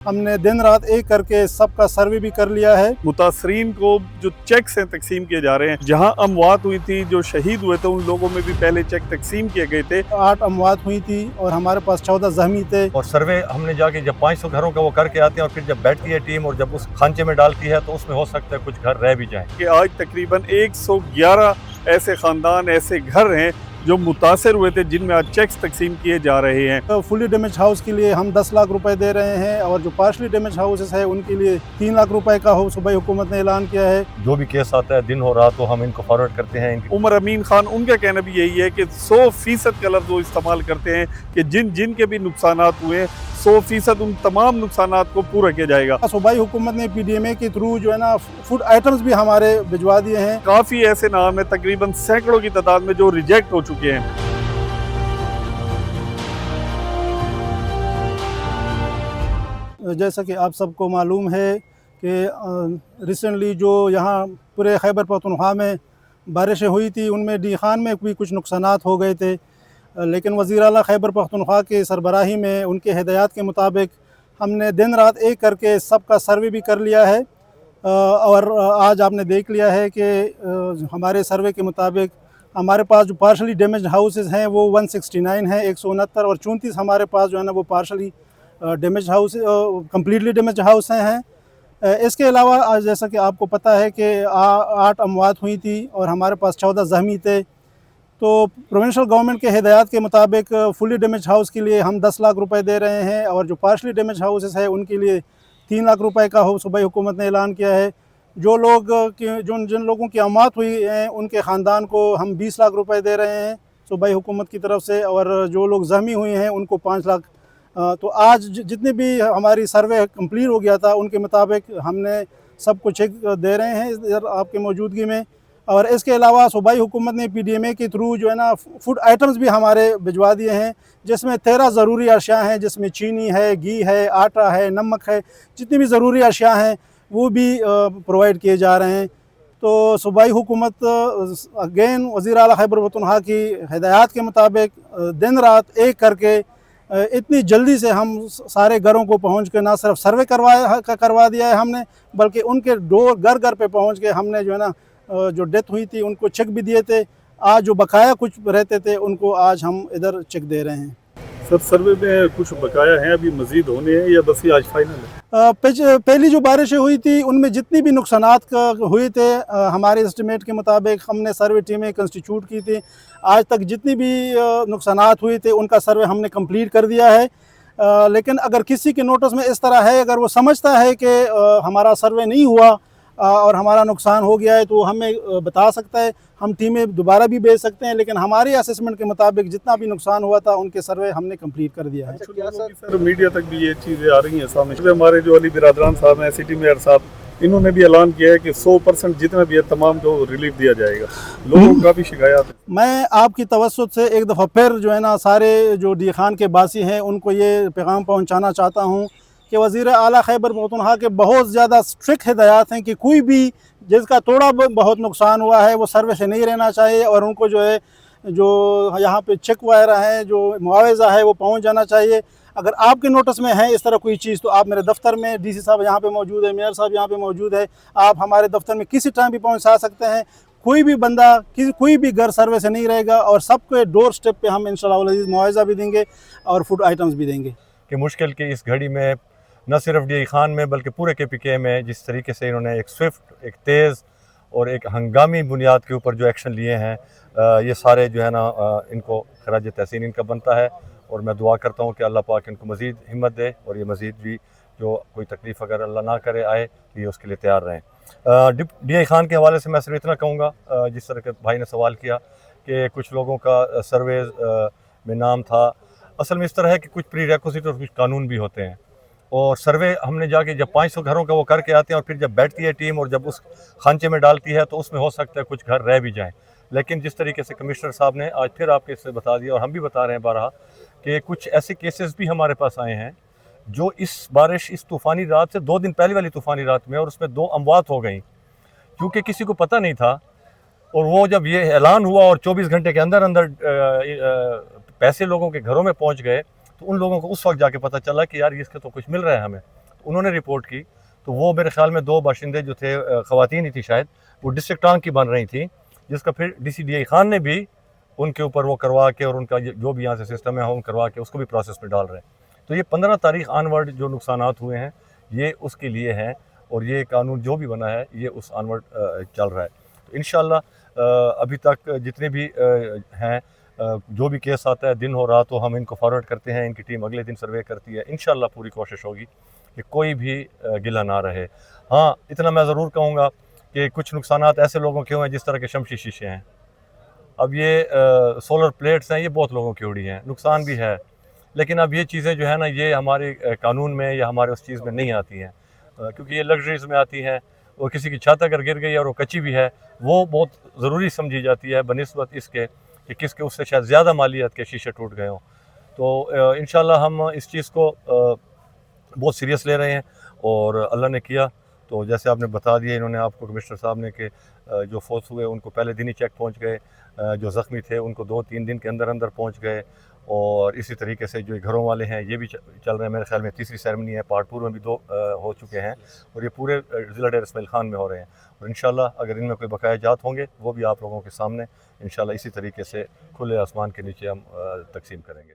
हमने दिन रात एक करके सबका सर्वे भी कर लिया है। मुतासरीन को जो चेक्स हैं तकसीम किए जा रहे हैं। जहां अमवात हुई थी, जो शहीद हुए थे, उन लोगों में भी पहले चेक तकसीम किए गए थे। 8 अमवात हुई थी और हमारे पास 14 जख्मी थे। और सर्वे हमने जाके जब 500 घरों का वो करके आते हैं और फिर जब बैठती है टीम और जब उस खांचे में डालती है तो उसमें हो सकता है कुछ घर रह भी जाएं। कि आज तकरीबन 111 ऐसे खानदान, ऐसे घर हैं जो मुतासर हुए थे, जिनमें आज चेक्स तकसीम किए जा रहे हैं। तो फुली डैमेज हाउस के लिए हम 10 लाख रुपए दे रहे हैं और जो पार्शली डैमेज हाउसेस है उनके लिए 3 लाख रुपए का सूबाई हुकूमत ने ऐलान किया है। जो भी केस आता है दिन हो रात तो हम इनको फॉरवर्ड करते हैं। उमर अमीन खान, उनका कहना भी यही है कि 100% का लफ्ज़ वो इस्तेमाल करते हैं कि जिन जिन के भी नुकसानात हुए 100% उन तमाम नुकसानात को पूरा किया जाएगा। सूबाई हुकूमत ने PDMA के थ्रू जो है ना फूड आइटम्स भी हमारे भिजवा दिए हैं। काफ़ी ऐसे नाम है, तकरीबन सैकड़ों की तादाद में, जो रिजेक्ट हो चुके हैं। जैसा कि आप सबको मालूम है कि रिसेंटली जो यहाँ पूरे खैबर पख्तूनख्वा में बारिशें हुई थी, उनमें डी खान में भी कुछ नुकसानात हो गए थे, लेकिन वज़ीर आला खैबर पख्तूनख्वा की सरबराही में उनके हिदायत के मुताबिक हमने दिन रात एक करके सबका सर्वे भी कर लिया है। और आज आपने देख लिया है कि हमारे सर्वे के मुताबिक हमारे पास जो पार्शली डैमेज हाउसेस हैं वो 169 हैं, 169, और 34 हमारे पास जो है ना वो partially damage house completely damage house हैं। इसके अलावा आज जैसा कि आपको पता है कि 8 अमवात हुई थी और हमारे पास 14 जख्मी थे। तो प्रोविंशियल गवर्नमेंट के हिदायत के मुताबिक फुली डैमेज हाउस के लिए हम 10 लाख रुपए दे रहे हैं और जो पार्शली डैमेज हाउसेस है उनके लिए 3 लाख रुपए का सूबाई हुकूमत ने ऐलान किया है। जो लोग जिन लोगों की अमवात हुई हैं उनके ख़ानदान को हम 20 लाख रुपए दे रहे हैं सूबाई हुकूमत की तरफ से, और जो लोग जख्मी हुए हैं उनको 5 लाख। तो आज जितने भी हमारी सर्वे कंप्लीट हो गया था उनके मुताबिक हमने सबको चेक दे रहे हैं इधर आपके मौजूदगी में। और इसके अलावा सूबाई हुकूमत ने PDMA के थ्रू जो है ना फूड आइटम्स भी हमारे भिजवा दिए हैं, जिसमें 13 ज़रूरी अशिया हैं, जिसमें चीनी है, घी है, आटा है, नमक है, जितनी भी ज़रूरी अशिया हैं वो भी प्रोवाइड किए जा रहे हैं। तो सूबाई हुकूमत अगेन वज़ीर आला खैबर पख्तूनख्वा की हिदायत के मुताबिक दिन रात एक करके इतनी जल्दी से हम सारे घरों को पहुंच के ना सिर्फ सर्वे करवा दिया है हमने, बल्कि उनके डोर घर घर पे पहुंच के हमने जो है ना जो डेथ हुई थी उनको चेक भी दिए थे। आज जो बकाया कुछ रहते थे उनको आज हम इधर चेक दे रहे हैं। सर, सर्वे में कुछ बकाया हैं, अभी मजीद होने हैं या बस ये आज फाइनल है? पहली जो बारिशें हुई थी उनमें जितनी भी नुकसानात हुए थे हमारे एस्टिमेट के मुताबिक हमने सर्वे टीमें कंस्टिट्यूट की थी। आज तक जितनी भी नुकसानात हुए थे उनका सर्वे हमने कंप्लीट कर दिया है। लेकिन अगर किसी के नोटिस में इस तरह है, अगर वो समझता है कि हमारा सर्वे नहीं हुआ और हमारा नुकसान हो गया है, तो हमें बता सकता है, हम टीमें दोबारा भी भेज सकते हैं। लेकिन हमारे असेसमेंट के मुताबिक जितना भी नुकसान हुआ था उनके सर्वे हमने कंप्लीट कर दिया है। सर, मीडिया तक भी ये चीज़ें आ रही हैं सामने। हमारे जो अली बिरादरान साहब हैं, सिटी मेयर साहब, इन्होंने भी ऐलान किया है कि 100% जितना भी है तमाम जो रिलीफ दिया जाएगा। लोगों का भी शिकायत है। मैं आपकी तवज्जुह से एक दफ़ा फिर जो है ना सारे जो डी खान के बासी हैं उनको ये पैगाम पहुँचाना चाहता हूँ कि वज़ीर आला खैबर पख्तूनख्वा के बहुत ज़्यादा स्ट्रिक्ट हिदायत हैं कि कोई भी जिसका थोड़ा बहुत नुकसान हुआ है वो सर्वे से नहीं रहना चाहिए, और उनको जो है जो यहाँ पे चेक वगैरह है, जो मुआवजा है, वो पहुँच जाना चाहिए। अगर आपके नोटिस में है इस तरह कोई चीज़ तो आप मेरे दफ्तर में, DC साहब यहाँ पे मौजूद है, मेयर साहब यहाँ पे मौजूद है, आप हमारे दफ्तर में किसी टाइम भी पहुँचा सकते हैं। कोई भी बंदा कोई भी घर सर्वे से नहीं रहेगा और सबके डोर स्टेप पे हम इंशाअल्लाह मुआवजा भी देंगे और फूड आइटम्स भी देंगे। कि मुश्किल की इस घड़ी में न सिर्फ डी खान में बल्कि पूरे KPK में जिस तरीके से इन्होंने एक स्विफ्ट, एक तेज़ और एक हंगामी बुनियाद के ऊपर जो एक्शन लिए हैं, ये सारे जो है ना इनको खराज तहसीन इनका बनता है। और मैं दुआ करता हूँ कि अल्लाह पाक इनको मज़ीद हिम्मत दे और ये मज़ीद भी जो कोई तकलीफ़ अगर अल्लाह ना करे आए तो ये उसके लिए तैयार रहें। डी खान के हवाले से मैं सिर्फ इतना कहूँगा, जिस तरह के भाई ने सवाल किया कि कुछ लोगों का सर्वे में नाम था, असल में इस तरह है कि कुछ प्री रेक्विजिट और कुछ कानून भी होते हैं। और सर्वे हमने जाके जब 500 घरों का वो करके आते हैं और फिर जब बैठती है टीम और जब उस खांचे में डालती है तो उसमें हो सकता है कुछ घर रह भी जाएं। लेकिन जिस तरीके से कमिश्नर साहब ने आज फिर आपके इससे बता दिया और हम भी बता रहे हैं बारहा कि कुछ ऐसे केसेस भी हमारे पास आए हैं जो इस बारिश, इस तूफ़ानी रात से 2 दिन पहले वाली तूफ़ानी रात में, और उसमें 2 अमवात हो गई क्योंकि किसी को पता नहीं था। और वो जब ये ऐलान हुआ और 24 घंटे के अंदर अंदर पैसे लोगों के घरों में पहुँच गए तो उन लोगों को उस वक्त जाके पता चला कि यार इसके तो कुछ मिल रहा है हमें। उन्होंने रिपोर्ट की, तो वो मेरे ख्याल में 2 बाशिंदे जो थे, ख़वातीन ही थी शायद, वो डिस्ट्रिक्ट टांग की बन रही थी, जिसका फिर DCDI खान ने भी उनके ऊपर वो करवा के और उनका जो भी यहाँ से सिस्टम है हम करवा के उसको भी प्रोसेस में डाल रहे हैं। तो ये 15 तारीख ऑनवर्ड जो नुकसानात हुए हैं ये उसके लिए हैं, और ये कानून जो भी बना है ये उस ऑनवर्ड चल रहा है। तो इंशाल्लाह अभी तक जितने भी हैं, जो भी केस आता है दिन हो रात हो हम इनको फॉरवर्ड करते हैं, इनकी टीम अगले दिन सर्वे करती है। इंशाल्लाह पूरी कोशिश होगी कि कोई भी गिला ना रहे। हाँ, इतना मैं ज़रूर कहूँगा कि कुछ नुकसानात ऐसे लोगों के हुए हैं जिस तरह के शमशी शीशे हैं। अब ये सोलर प्लेट्स हैं, ये बहुत लोगों की उड़ी हैं, नुकसान भी है, लेकिन अब ये चीज़ें जो है ना ये हमारे कानून में या हमारे उस चीज़ में नहीं आती हैं, क्योंकि ये लग्जरीज़ में आती हैं। और किसी की छत अगर गिर गई और वो कच्ची भी है, वो बहुत ज़रूरी समझी जाती है बनिस्बत इसके कि किसके उससे शायद ज़्यादा मालियत के शीशे टूट गए हों। तो इंशाल्लाह हम इस चीज़ को बहुत सीरियस ले रहे हैं, और अल्लाह ने किया तो जैसे आपने बता दिया, इन्होंने आपको कमिश्नर साहब ने कि जो फौत हुए उनको पहले दिन ही चेक पहुंच गए, जो ज़ख्मी थे उनको 2-3 दिन के अंदर अंदर पहुंच गए, और इसी तरीके से जो घरों वाले हैं ये भी चल रहे हैं। मेरे ख्याल में तीसरी सेरेमनी है, पार्टपुर में भी 2 हो चुके हैं, और ये पूरे ज़िला डेर इस्माइल खान में हो रहे हैं। और इंशाल्लाह अगर इनमें कोई बकाया जात होंगे वो भी आप लोगों के सामने इंशाल्लाह इसी तरीके से खुले आसमान के नीचे हम तकसीम करेंगे।